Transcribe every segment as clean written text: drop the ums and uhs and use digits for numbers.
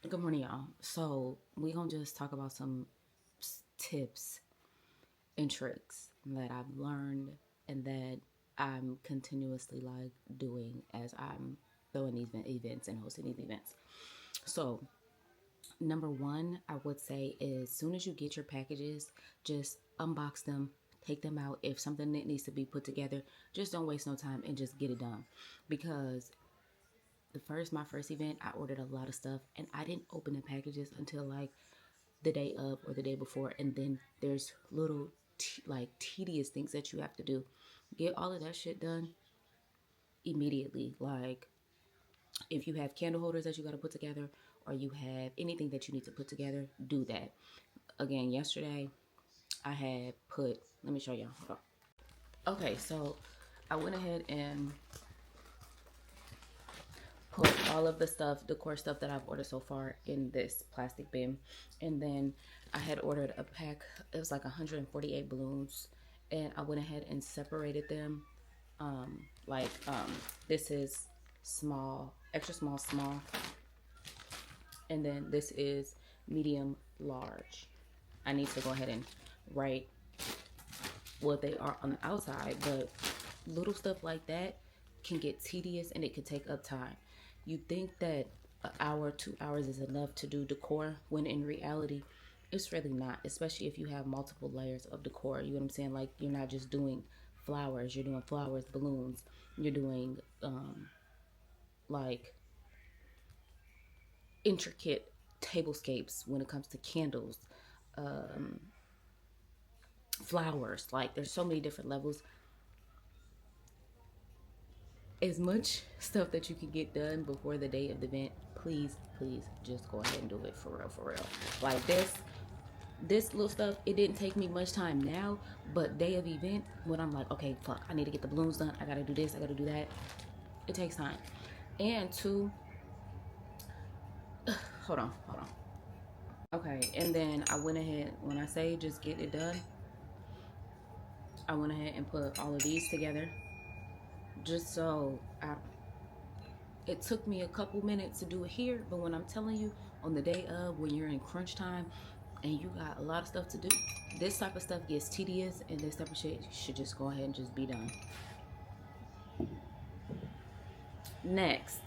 Good morning, y'all. So we gonna just talk about some tips and tricks that I've learned and that I'm continuously like doing as I'm throwing these events and hosting these events. So number one, I would say is soon as you get your packages, just unbox them, take them out. If something that needs to be put together, just don't waste no time and just get it done. Because my first event, I ordered a lot of stuff and I didn't open the packages until like the day of or the day before, and then there's little like tedious things that you have to do. Get all of that shit done immediately. Like if you have candle holders that you got to put together, or you have anything that you need to put together, do that. Again, yesterday I had put. Let me show y'all. Hold on. Okay, so I went ahead and put all of the stuff, decor stuff that I've ordered so far in this plastic bin. And then I had ordered a pack, it was like 148 balloons. And I went ahead and separated them. Like this is small, extra small, small. And then this is medium, large. I need to go ahead and write what they are on the outside, but little stuff like that can get tedious and it can take up time. You think that an hour, 2 hours is enough to do decor when in reality, it's really not, especially if you have multiple layers of decor. You know what I'm saying? Like you're not just doing flowers, you're doing flowers, balloons, you're doing like intricate tablescapes when it comes to candles, flowers. Like there's so many different levels. As much stuff that you can get done before the day of the event, please just go ahead and do it for real. Like this little stuff, it didn't take me much time now, but day of event, when I'm like, okay, fuck, I need to get the balloons done, I gotta do this, I gotta do that, it takes time. And two, hold on. Okay, and then I went ahead, when I say just get it done, I went ahead and put all of these together just so it took me a couple minutes to do it here, but when I'm telling you, on the day of, when you're in crunch time and you got a lot of stuff to do, this type of stuff gets tedious, and this type of shit should just go ahead and just be done. Next,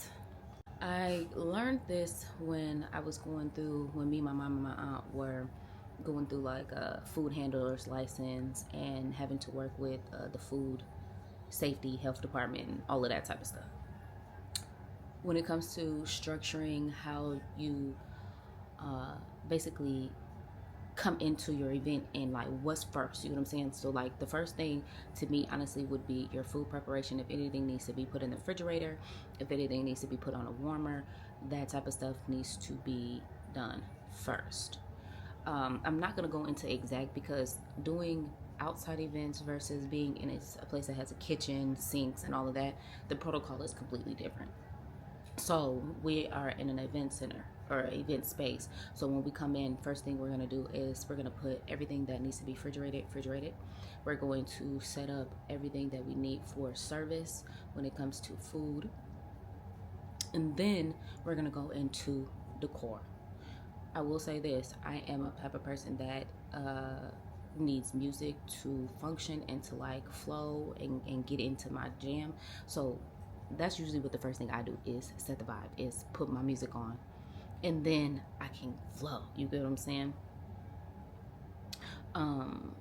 I learned this when I was going through, when me, my mom, and my aunt were going through like a food handler's license and having to work with the food safety, health department, and all of that type of stuff. When it comes to structuring how you uh, basically come into your event and like what's first, you know what I'm saying? So like the first thing to me honestly would be your food preparation. If anything needs to be put in the refrigerator, if anything needs to be put on a warmer, that type of stuff needs to be done first. I'm not going to go into exact, because doing outside events versus being in a place that has a kitchen, sinks, and all of that, the protocol is completely different. So we are in an event center or event space. So when we come in, first thing we're gonna do is we're gonna put everything that needs to be refrigerated. We're going to set up everything that we need for service when it comes to food. And then we're gonna go into decor. I will say this, I am a type of person that needs music to function and to like flow and get into my jam. So that's usually what the first thing I do is set the vibe, is put my music on, and then I can flow. You get what I'm saying? Um,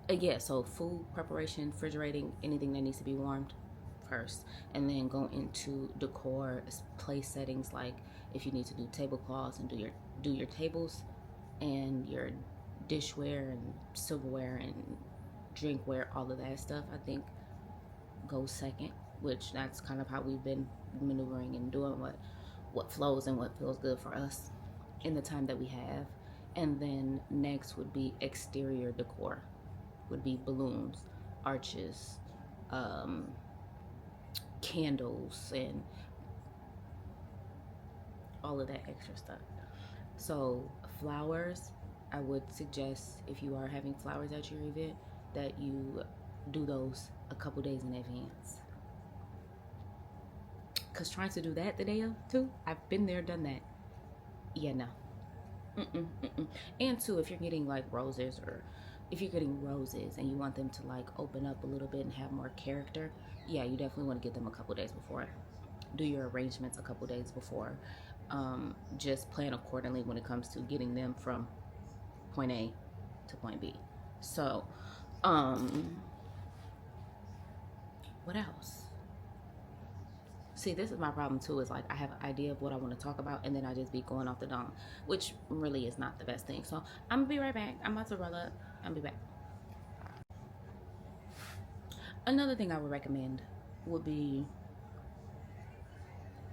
yeah, so food preparation, refrigerating, anything that needs to be warmed first, and then go into decor, place settings, like if you need to do tablecloths and do your tables and your dishware and silverware and drinkware, all of that stuff, I think goes second, which that's kind of how we've been maneuvering and doing what flows and what feels good for us in the time that we have. And then next would be exterior decor, would be balloons, arches, um, candles, and all of that extra stuff. So flowers, I would suggest, if you are having flowers at your event, that you do those a couple days in advance. Because trying to do that the day of too, I've been there, done that. Yeah, no. And two, if you're getting like roses, or if you're getting roses and you want them to like open up a little bit and have more character, yeah, you definitely want to get them a couple days before. Do your arrangements a couple days before. Just plan accordingly when it comes to getting them from point A to point B. So, um, what else? See, this is my problem too. Is like I have an idea of what I want to talk about, and then I just be going off the dome, which really is not the best thing. So I'm gonna be right back. I'm about to roll up. I'll be back. Another thing I would recommend would be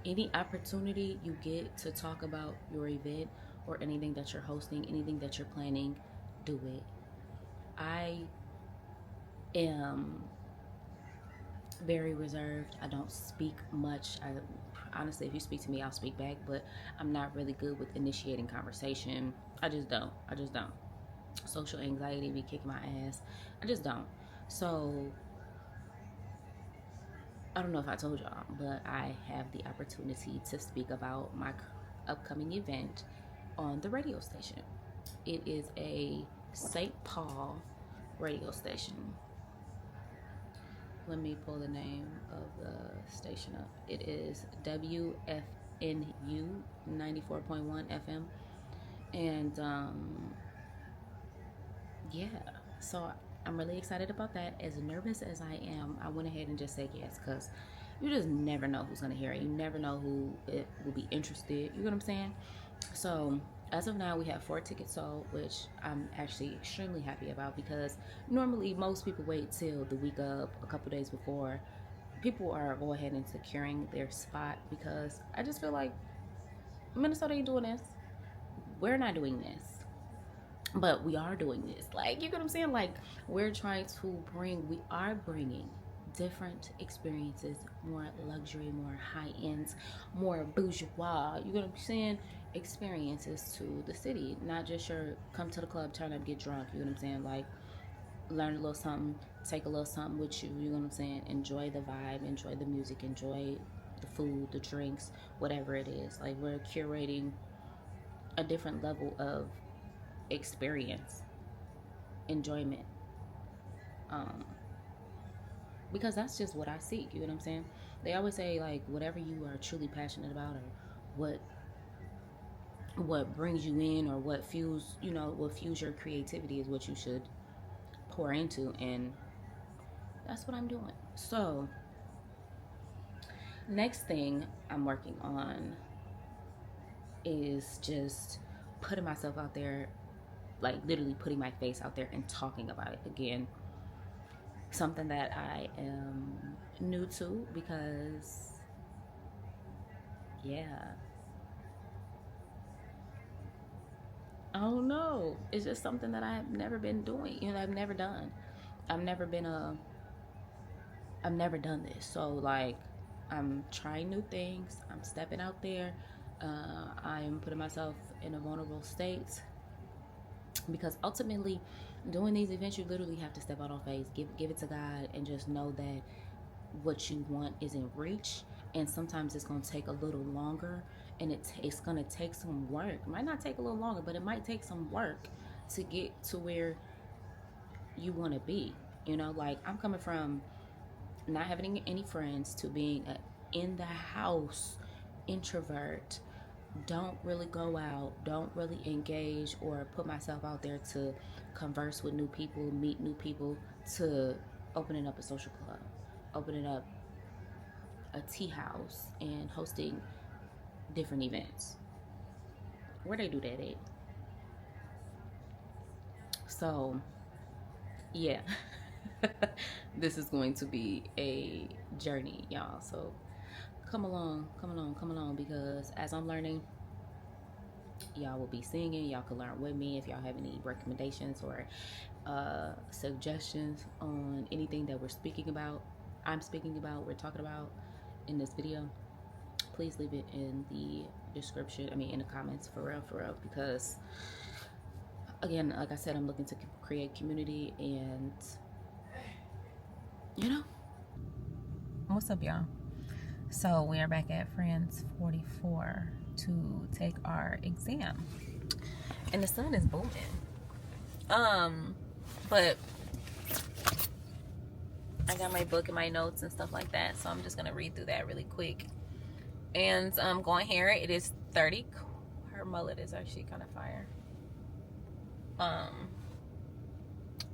any opportunity you get to talk about your event or anything that you're hosting, anything that you're planning, do it. I am very reserved. I don't speak much. Honestly, if you speak to me, I'll speak back, but I'm not really good with initiating conversation. I just don't. I just don't. Social anxiety be kicking my ass. I just don't. So I don't know if I told y'all, but I have the opportunity to speak about my upcoming event on the radio station. It is a St. Paul radio station. Let me pull the name of the station up. It is WFNU 94.1 FM. And yeah, so I'm really excited about that. As nervous as I am, I went ahead and just said yes, because you just never know who's gonna hear it. You never know who it will be interested. You know what I'm saying? So as of now, we have 4 tickets sold, which I'm actually extremely happy about, because normally most people wait till the week of, a couple days before. People are go ahead and securing their spot, because I just feel like Minnesota ain't doing this. We're not doing this. But we are doing this. Like, you know what I'm saying? Like, we are bringing different experiences, more luxury, more high end, more bourgeois, you know what I'm saying? Experiences to the city. Not just your come to the club, turn up, get drunk, you know what I'm saying? Like, learn a little something, take a little something with you, you know what I'm saying? Enjoy the vibe, enjoy the music, enjoy the food, the drinks, whatever it is. Like, we're curating a different level of experience, enjoyment, um because that's just what I seek, you know what I'm saying? They always say, like, whatever you are truly passionate about, or what brings you in, or what fuels your creativity, is what you should pour into, and that's what I'm doing. So next thing I'm working on is just putting myself out there, like literally putting my face out there and talking about it again. Something that I am new to, because yeah, I don't know. It's just something that I've never been doing. I've never done. I've never been a. I've never done this. So like, I'm trying new things. I'm stepping out there. I'm putting myself in a vulnerable state, because ultimately, doing these events, you literally have to step out on faith. Give it to God, and just know that what you want is in reach. And sometimes it's going to take a little longer, and it's going to take some work. It might not take a little longer, but it might take some work to get to where you want to be. Like, I'm coming from not having any friends to being a in the house introvert. Don't really go out, don't really engage or put myself out there to converse with new people, meet new people, to opening up a social club, opening up a tea house, and hosting different events. Where they do that at? So yeah. This is going to be a journey, y'all. So come along, because as I'm learning, y'all will be singing. Y'all can learn with me. If y'all have any recommendations or suggestions on anything that we're talking about we're talking about in this video, please leave it in the description, in the comments, for real, because again, like I said, I'm looking to create community. And what's up, y'all? So we are back at Friends 44 to take our exam. And the sun is booming. But I got my book and my notes and stuff like that, so I'm just gonna read through that really quick. And going here, it is 30. Her mullet is actually kind of fire.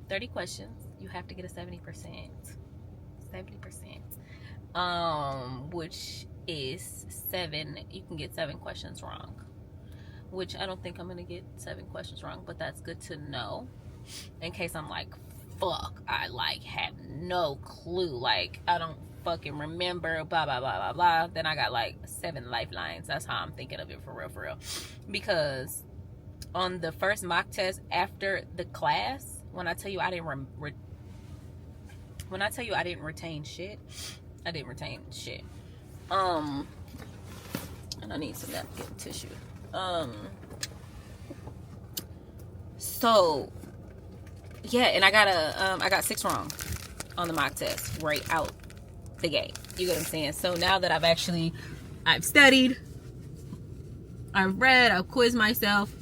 30 questions. You have to get a 70%. 70%. Which is 7. You can get 7 questions wrong. Which I don't think I'm gonna get 7 questions wrong, but that's good to know. In case I'm like, fuck, I like have no clue. Like, I don't fucking remember, blah, blah, blah, blah, blah. Then I got like 7 lifelines. That's how I'm thinking of it for real. Because on the first mock test after the class, when I tell you I didn't retain shit, I didn't retain shit. And I need some napkin tissue. So yeah, and I got 6 wrong on the mock test right out the gate. You get what I'm saying? So now that I've studied, I've read, I've quizzed myself,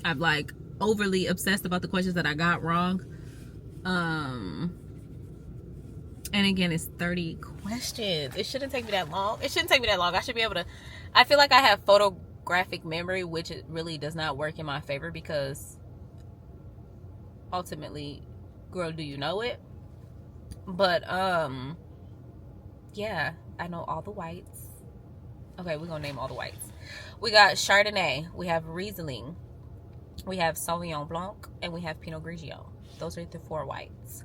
I've like overly obsessed about the questions that I got wrong. And again, it's 30 questions. It shouldn't take me that long. I should be able to. I feel like I have photographic memory, which it really does not work in my favor, because ultimately, girl, do you know it? But yeah, I know all the whites. Okay, we're gonna name all the whites. We got Chardonnay, we have Riesling, we have Sauvignon Blanc, and we have Pinot Grigio. Those are the 4 whites.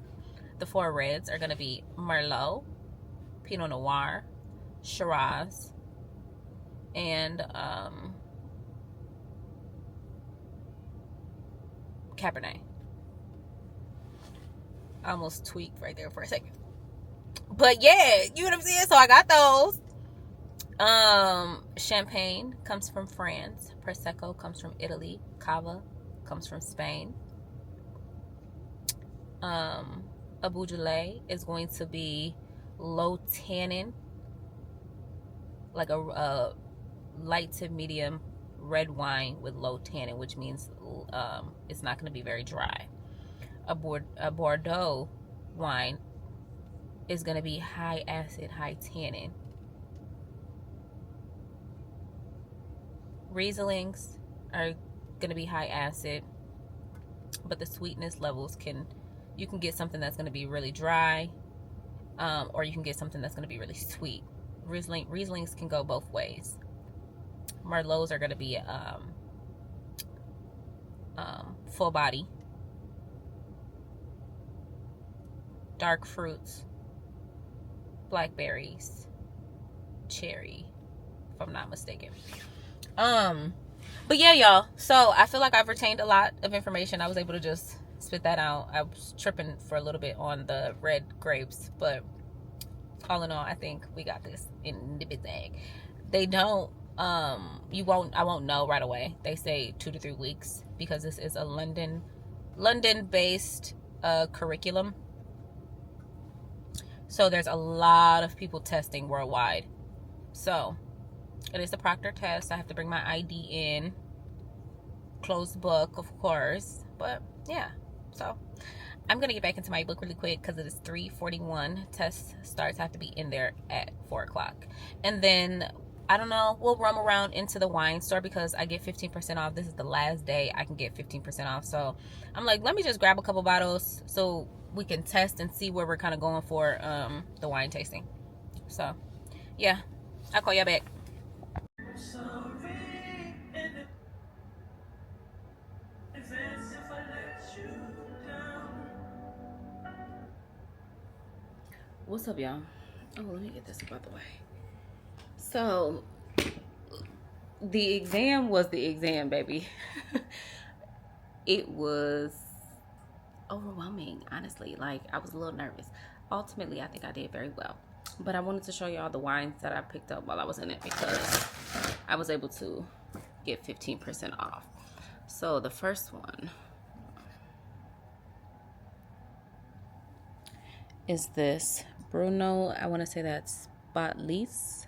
The 4 reds are gonna be Merlot, Pinot Noir, Shiraz, and Cabernet. I almost tweaked right there for a second. But yeah, you know what I'm saying? So I got those. Champagne comes from France. Prosecco comes from Italy. Cava comes from Spain. A Beaujolais is going to be low tannin, like a light to medium red wine with low tannin, which means it's not going to be very dry. A Bordeaux wine is going to be high acid, high tannin. Rieslings are going to be high acid, but the sweetness levels you can get something that's going to be really dry, or you can get something that's going to be really sweet. Rieslings can go both ways. Merlots are going to be full body. Dark fruits, blackberries, cherry, if I'm not mistaken. But yeah, y'all, so I feel like I've retained a lot of information. I was able to just spit that out. I was tripping for a little bit on the red grapes, but all in all, I think we got this in the bag. They don't I won't know right away. They say 2 to 3 weeks, because this is a London based curriculum. So there's a lot of people testing worldwide. So it is a proctor test. I have to bring my ID in. Closed book, of course. But yeah, so I'm going to get back into my book really quick, because it is 3:41. Test starts. I have to be in there at 4 o'clock. And then, I don't know, we'll roam around into the wine store, because I get 15% off. This is the last day I can get 15% off. So I'm like, let me just grab a couple bottles so we can test and see where we're kind of going for the wine tasting. So yeah, I'll call y'all back. What's up, y'all? Oh, let me get this out the way. So the exam was the exam, baby. It was overwhelming, honestly. Like, I was a little nervous. Ultimately, I think I did very well. But I wanted to show y'all the wines that I picked up while I was in it, because I was able to get 15% off. So the first one is this Bruno, I want to say that's Spotless.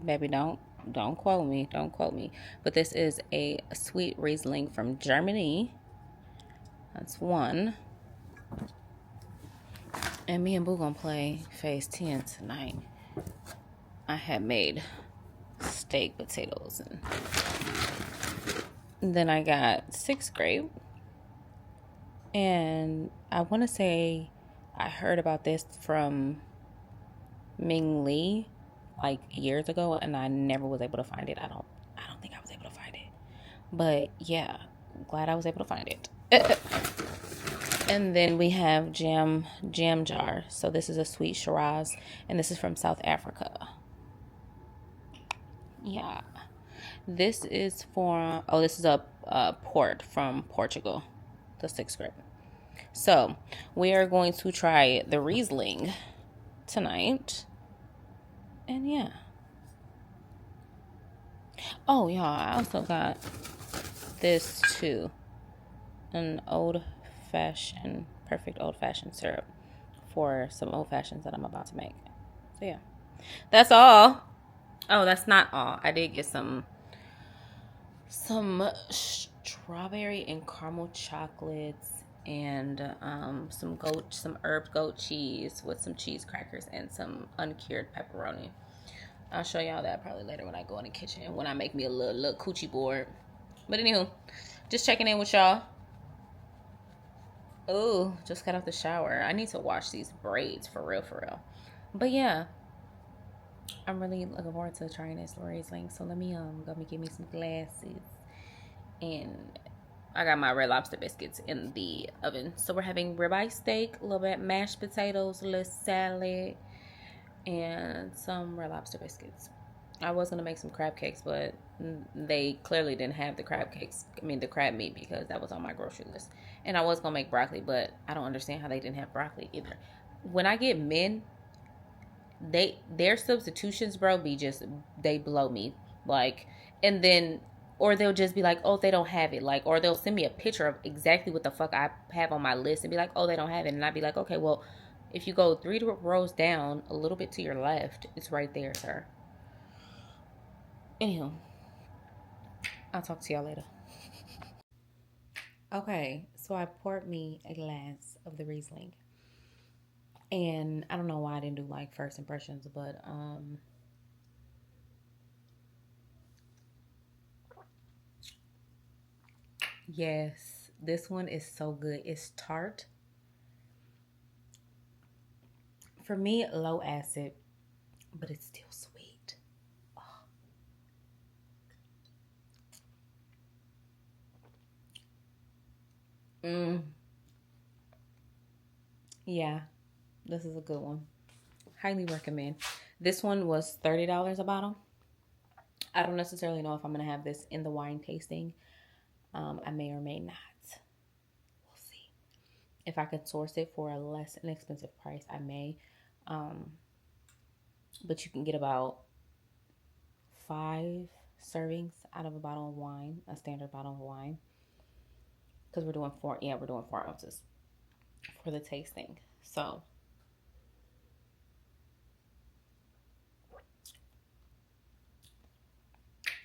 Maybe don't. Don't quote me. Don't quote me. But this is a sweet Riesling from Germany. That's one. And me and Boo gonna play phase 10 tonight. I had made steak, potatoes, and then I got 6th grape. And I want to say I heard about this from Ming Lee like years ago, and I never was able to find it. I don't think I was able to find it. But yeah, glad I was able to find it. And then we have jam jar. So this is a sweet Shiraz, and this is from South Africa. Yeah. This is for, this is a port from Portugal, the 6th grape. So we are going to try the Riesling tonight. And yeah. Oh, yeah, I also got this too. An perfect old-fashioned syrup for some old-fashions that I'm about to make. So yeah. That's all. Oh, that's not all. I did get some strawberry and caramel chocolates and some herb goat cheese with some cheese crackers and some uncured pepperoni. I'll show y'all that probably later when I go in the kitchen, when I make me a little coochie board. But anywho, just checking in with y'all. Oh, just got out the shower. I need to wash these braids for real. But yeah, I'm really looking forward to trying this Riesling. So let me go get me some glasses. And I got my Red Lobster biscuits in the oven. So we're having ribeye steak, a little bit mashed potatoes, a little salad, and some Red Lobster biscuits. I was gonna make some crab cakes, but they clearly didn't have the crab meat, because that was on my grocery list. And I was gonna make broccoli, but I don't understand how they didn't have broccoli either. When I get men, their substitutions, bro, they blow me. Like, and then, or they'll just be like, oh, they don't have it. Like, or they'll send me a picture of exactly what the fuck I have on my list and be like, oh, they don't have it. And I'd be like, okay, well, if you go 3 rows down a little bit to your left, it's right there, sir. Anywho, I'll talk to y'all later. Okay, so I poured me a glass of the Riesling. And I don't know why I didn't do like first impressions, but yes, this one is so good. It's tart. For me, low acid, but it's still sweet. Oh. Yeah, this is a good one. Highly recommend. This one was $30 a bottle. I don't necessarily know if I'm going to have this in the wine tasting. I may or may not. We'll see. If I could source it for a less inexpensive price, I may. But you can get about 5 servings out of a bottle of wine, a standard bottle of wine. Because we're doing 4 ounces for the tasting. So,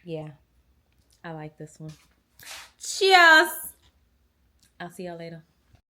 yeah, I like this one. Cheers! I'll see y'all later.